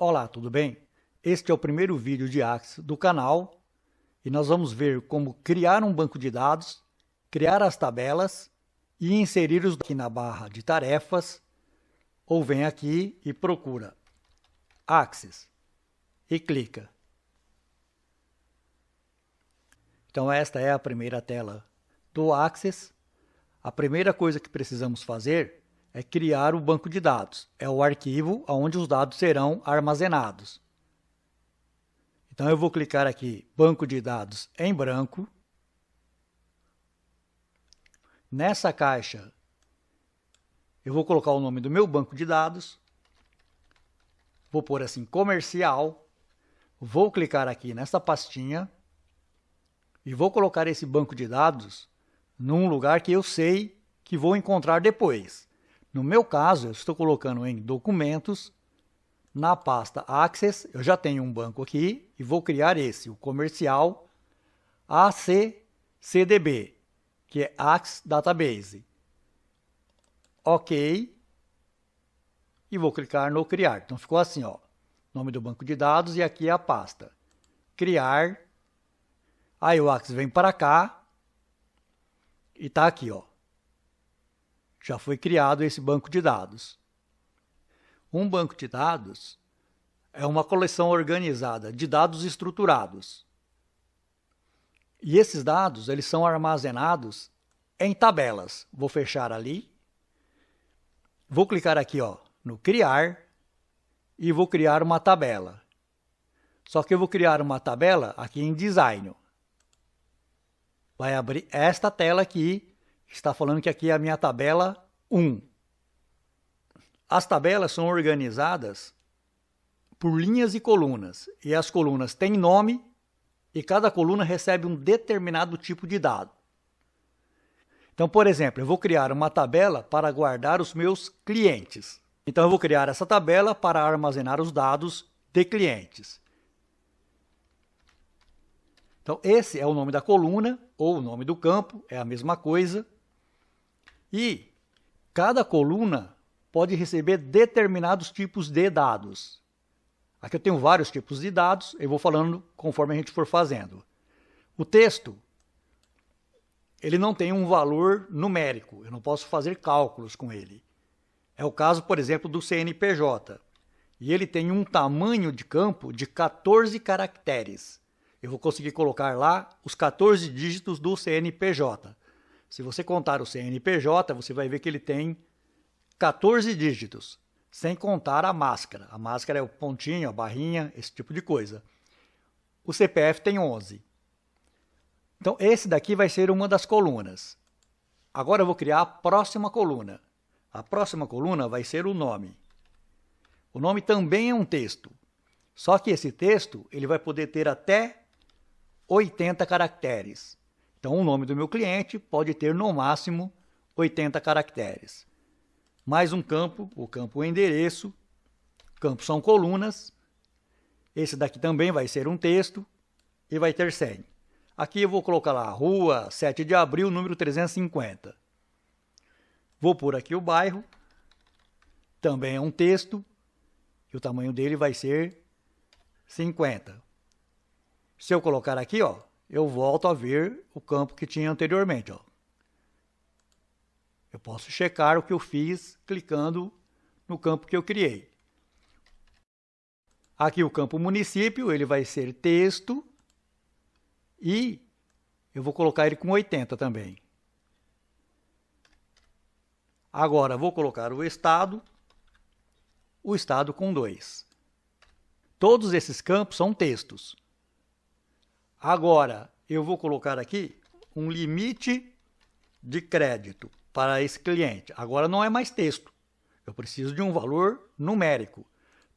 Olá, tudo bem? Este é o primeiro vídeo de Axis do canal e nós vamos ver como criar um banco de dados, criar as tabelas e inserir-os aqui na barra de tarefas, ou vem aqui e procura Axis e clica. Então esta é a primeira tela do Axis. A primeira coisa que precisamos fazer é criar o banco de dados. É o arquivo onde os dados serão armazenados. Então eu vou clicar aqui, banco de dados em branco. Nessa caixa, eu vou colocar o nome do meu banco de dados. Vou pôr assim, comercial. Vou clicar aqui nessa pastinha e vou colocar esse banco de dados num lugar que eu sei que vou encontrar depois. No meu caso, eu estou colocando em documentos, na pasta Access, eu já tenho um banco aqui e vou criar esse, o comercial ACCDB, que é Access Database. Ok. E vou clicar no criar. Então ficou assim, ó, nome do banco de dados e aqui é a pasta. Criar. Aí o Access vem para cá e está aqui, ó. Já foi criado esse banco de dados. Um banco de dados é uma coleção organizada de dados estruturados. E esses dados, eles são armazenados em tabelas. Vou fechar ali. Vou clicar aqui, ó, no criar e vou criar uma tabela. Só que eu vou criar uma tabela aqui em design. Vai abrir esta tela aqui. Está falando que aqui é a minha tabela 1. As tabelas são organizadas por linhas e colunas. E as colunas têm nome e cada coluna recebe um determinado tipo de dado. Então, por exemplo, eu vou criar uma tabela para guardar os meus clientes. Então, eu vou criar essa tabela para armazenar os dados de clientes. Então, esse é o nome da coluna ou o nome do campo, é a mesma coisa. E cada coluna pode receber determinados tipos de dados. Aqui eu tenho vários tipos de dados, eu vou falando conforme a gente for fazendo. O texto, ele não tem um valor numérico, eu não posso fazer cálculos com ele. É o caso, por exemplo, do CNPJ. E ele tem um tamanho de campo de 14 caracteres. Eu vou conseguir colocar lá os 14 dígitos do CNPJ. Se você contar o CNPJ, você vai ver que ele tem 14 dígitos, sem contar a máscara. A máscara é o pontinho, a barrinha, esse tipo de coisa. O CPF tem 11. Então, esse daqui vai ser uma das colunas. Agora eu vou criar a próxima coluna. A próxima coluna vai ser o nome. O nome também é um texto. Só que esse texto ele vai poder ter até 80 caracteres. Então, o nome do meu cliente pode ter no máximo 80 caracteres. Mais um campo, o campo endereço. Campos são colunas. Esse daqui também vai ser um texto e vai ter 100. Aqui eu vou colocar lá, Rua 7 de Abril, número 350. Vou pôr aqui o bairro. Também é um texto. E o tamanho dele vai ser 50. Se eu colocar aqui, ó, eu volto a ver o campo que tinha anteriormente. Ó. Eu posso checar o que eu fiz clicando no campo que eu criei. Aqui o campo município, ele vai ser texto e eu vou colocar ele com 80 também. Agora vou colocar o estado com 2. Todos esses campos são textos. Agora, eu vou colocar aqui um limite de crédito para esse cliente. Agora não é mais texto. Eu preciso de um valor numérico.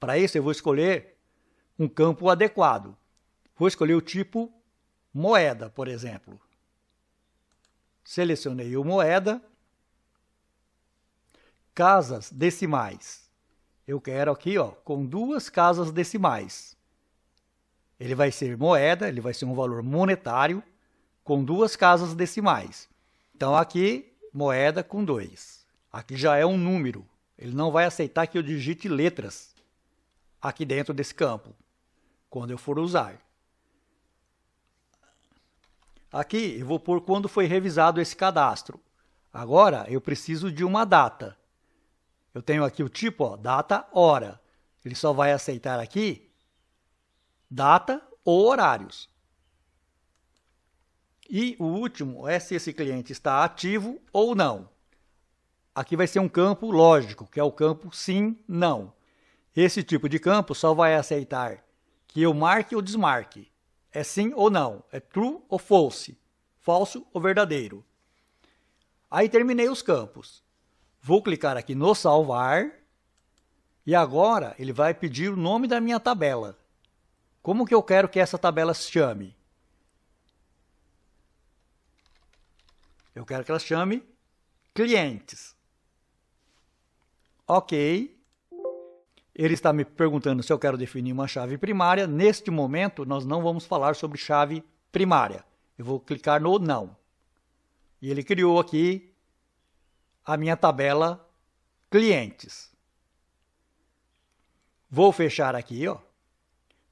Para isso, eu vou escolher um campo adequado. Vou escolher o tipo moeda, por exemplo. Selecionei o moeda. Casas decimais. Eu quero aqui, ó, com 2 casas decimais. Ele vai ser moeda, ele vai ser um valor monetário com 2 casas decimais. Então aqui, moeda com 2. Aqui já é um número. Ele não vai aceitar que eu digite letras. aqui dentro desse campo, quando eu for usar. Aqui eu vou pôr quando foi revisado esse cadastro. Agora eu preciso de uma data. Eu tenho aqui o tipo, ó, data, hora. Ele só vai aceitar aqui data ou horários. E o último é se esse cliente está ativo ou não. Aqui vai ser um campo lógico, que é o campo sim, não. Esse tipo de campo só vai aceitar que eu marque ou desmarque. É sim ou não, é true ou false, falso ou verdadeiro. Aí terminei os campos. Vou clicar aqui no salvar e agora ele vai pedir o nome da minha tabela. Como que eu quero que essa tabela se chame? Eu quero que ela chame clientes. Ok. Ele está me perguntando se eu quero definir uma chave primária. Neste momento, nós não vamos falar sobre chave primária. Eu vou clicar no não. E ele criou aqui a minha tabela clientes. Vou fechar aqui, ó.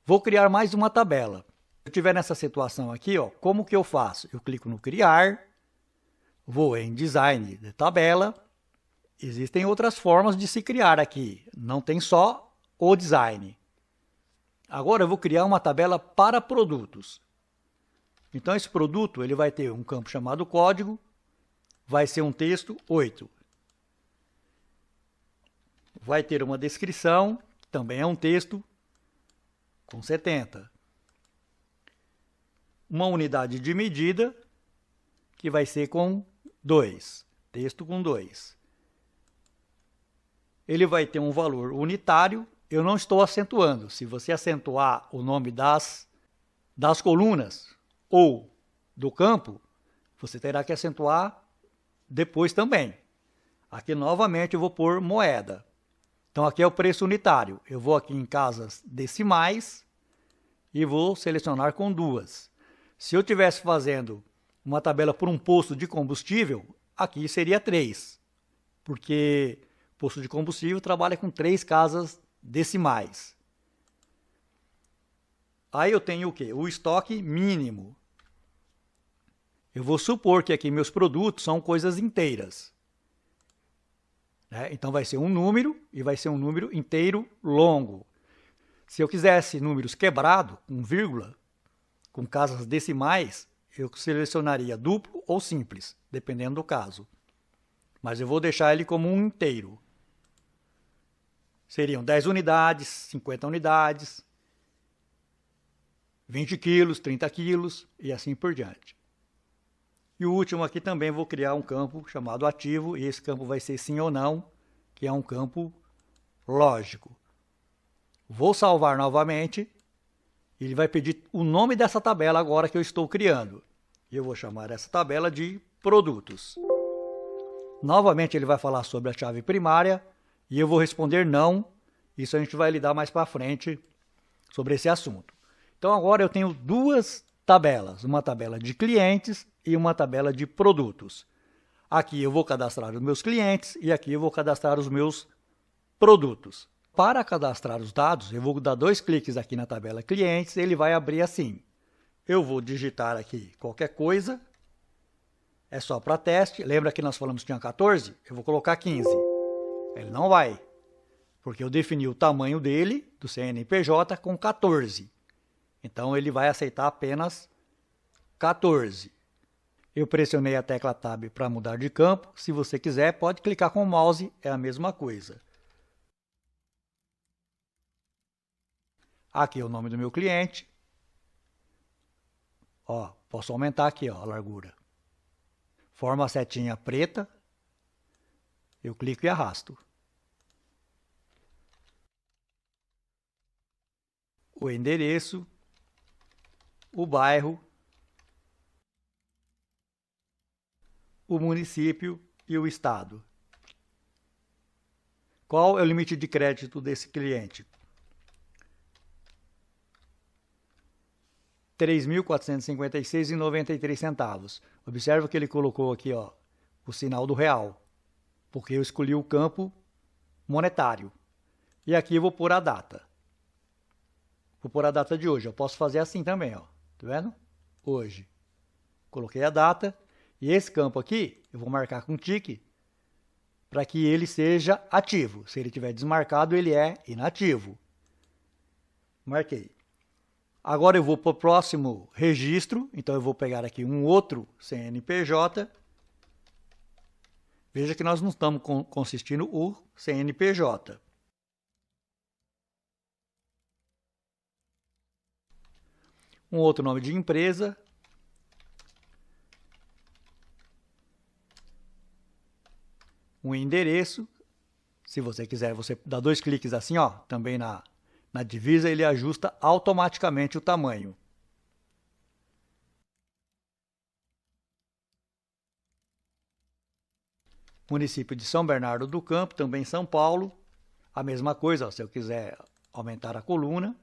Vou criar mais uma tabela. Se eu estiver nessa situação aqui, ó, como que eu faço? Eu clico no criar, vou em design de tabela. Existem outras formas de se criar aqui, não tem só o design. Agora eu vou criar uma tabela para produtos. Então esse produto ele vai ter um campo chamado código, vai ser um texto 8. Vai ter uma descrição, que também é um texto com 70. Uma unidade de medida, que vai ser com 2, texto com 2. Ele vai ter um valor unitário, eu não estou acentuando. Se você acentuar o nome das colunas ou do campo, você terá que acentuar depois também. Aqui novamente eu vou pôr moeda. Então aqui é o preço unitário. Eu vou aqui em casas decimais e vou selecionar com 2. Se eu estivesse fazendo uma tabela por um posto de combustível, aqui seria 3, porque posto de combustível trabalha com 3 casas decimais. Aí eu tenho o quê? O estoque mínimo. Eu vou supor que aqui meus produtos são coisas inteiras. Então vai ser um número e vai ser um número inteiro longo. Se eu quisesse números quebrados, com vírgula, com casas decimais, eu selecionaria duplo ou simples, dependendo do caso. Mas eu vou deixar ele como um inteiro. Seriam 10 unidades, 50 unidades, 20 quilos, 30 quilos e assim por diante. E o último aqui também vou criar um campo chamado ativo, e esse campo vai ser sim ou não, que é um campo lógico. Vou salvar novamente, e ele vai pedir o nome dessa tabela agora que eu estou criando. E eu vou chamar essa tabela de produtos. Novamente ele vai falar sobre a chave primária, e eu vou responder não. Isso a gente vai lidar mais para frente sobre esse assunto. Então agora eu tenho 2 tabelas, uma tabela de clientes e uma tabela de produtos. Aqui eu vou cadastrar os meus clientes e aqui eu vou cadastrar os meus produtos. Para cadastrar os dados, eu vou dar 2 cliques aqui na tabela clientes e ele vai abrir assim. Eu vou digitar aqui qualquer coisa, é só para teste. Lembra que nós falamos que tinha 14? Eu vou colocar 15. Ele não vai, porque eu defini o tamanho dele, do CNPJ, com 14. Então ele vai aceitar apenas 14. Eu pressionei a tecla Tab para mudar de campo. Se você quiser, pode clicar com o mouse, é a mesma coisa. Aqui é o nome do meu cliente. Ó, posso aumentar aqui, ó, a largura. Forma a setinha preta. Eu clico e arrasto. O endereço, o bairro, o município e o estado. Qual é o limite de crédito desse cliente? R$ 3.456,93. Observe que ele colocou aqui, ó, o sinal do real, porque eu escolhi o campo monetário. E aqui eu vou pôr a data. Vou pôr a data de hoje. Eu posso fazer assim também, ó. Tá vendo? Hoje. Coloquei a data. E esse campo aqui, eu vou marcar com tique para que ele seja ativo. Se ele estiver desmarcado, ele é inativo. Marquei. Agora eu vou para o próximo registro. Então eu vou pegar aqui um outro CNPJ. Veja que nós não estamos consistindo o CNPJ. Um outro nome de empresa. Um endereço. Se você quiser, você dá 2 cliques assim, ó, também na divisa, ele ajusta automaticamente o tamanho. Município de São Bernardo do Campo, também São Paulo. A mesma coisa, ó, se eu quiser aumentar a coluna.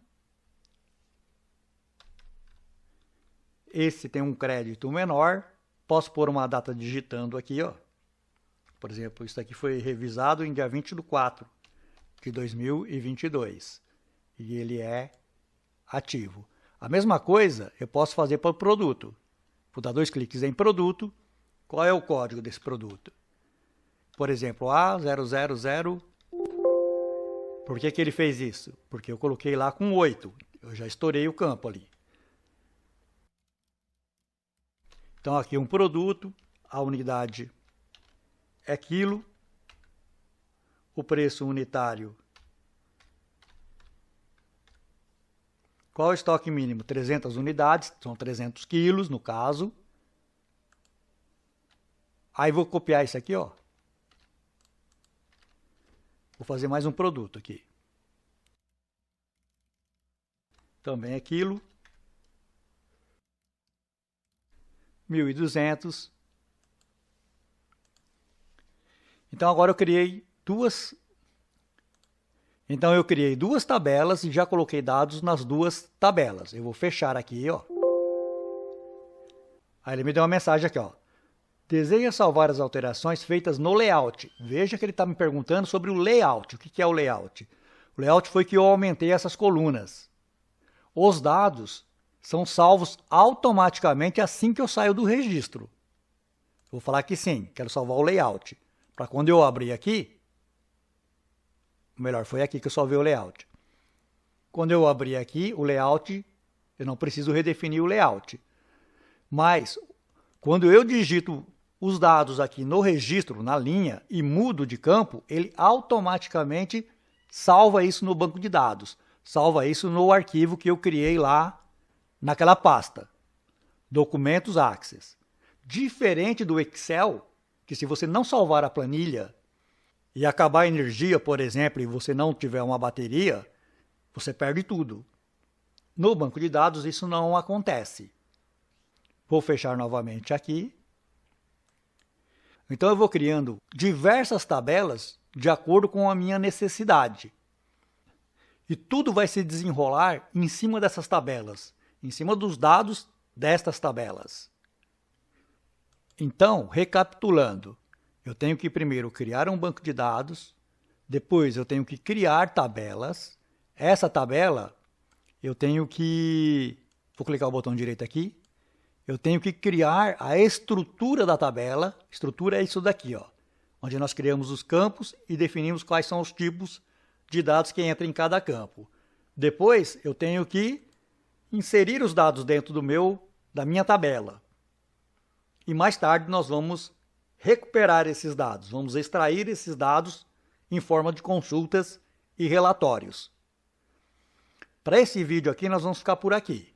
Esse tem um crédito menor. Posso pôr uma data digitando aqui, ó. Por exemplo, isso aqui foi revisado em dia 20/4 de 2022. E ele é ativo. A mesma coisa eu posso fazer para o produto. Vou dar 2 cliques em produto. Qual é o código desse produto? Por exemplo, A000. Por que ele fez isso? Porque eu coloquei lá com 8. Eu já estourei o campo ali. Então aqui um produto, a unidade é quilo, o preço unitário. Qual é o estoque mínimo? 300 unidades, são 300 quilos no caso. Aí vou copiar isso aqui, ó. Vou fazer mais um produto aqui. Também é quilo. 1.200. Então agora eu criei duas tabelas e já coloquei dados nas 2 tabelas. Eu vou fechar aqui, ó. Aí ele me deu uma mensagem aqui, ó. Deseja salvar as alterações feitas no layout. Veja que ele está me perguntando sobre o layout. O que é o layout? O layout foi que eu aumentei essas colunas. Os dados são salvos automaticamente assim que eu saio do registro. Vou falar que sim, quero salvar o layout. Para quando eu abrir aqui, melhor, foi aqui que eu salvei o layout. Quando eu abrir aqui o layout, eu não preciso redefinir o layout. Mas, quando eu digito os dados aqui no registro, na linha, e mudo de campo, ele automaticamente salva isso no banco de dados. Salva isso no arquivo que eu criei lá naquela pasta. Documentos Access. Diferente do Excel, que se você não salvar a planilha e acabar a energia, por exemplo, e você não tiver uma bateria, você perde tudo. No banco de dados isso não acontece. Vou fechar novamente aqui. Então eu vou criando diversas tabelas de acordo com a minha necessidade. E tudo vai se desenrolar em cima dessas tabelas, em cima dos dados destas tabelas. Então, recapitulando, eu tenho que primeiro criar um banco de dados, depois eu tenho que criar tabelas. Essa tabela, eu tenho que... Vou clicar o botão direito aqui. Eu tenho que criar a estrutura da tabela. Estrutura é isso daqui, ó, onde nós criamos os campos e definimos quais são os tipos de dados que entram em cada campo. Depois, eu tenho que inserir os dados dentro da minha tabela. E mais tarde nós vamos recuperar esses dados, vamos extrair esses dados em forma de consultas e relatórios. Para esse vídeo aqui nós vamos ficar por aqui.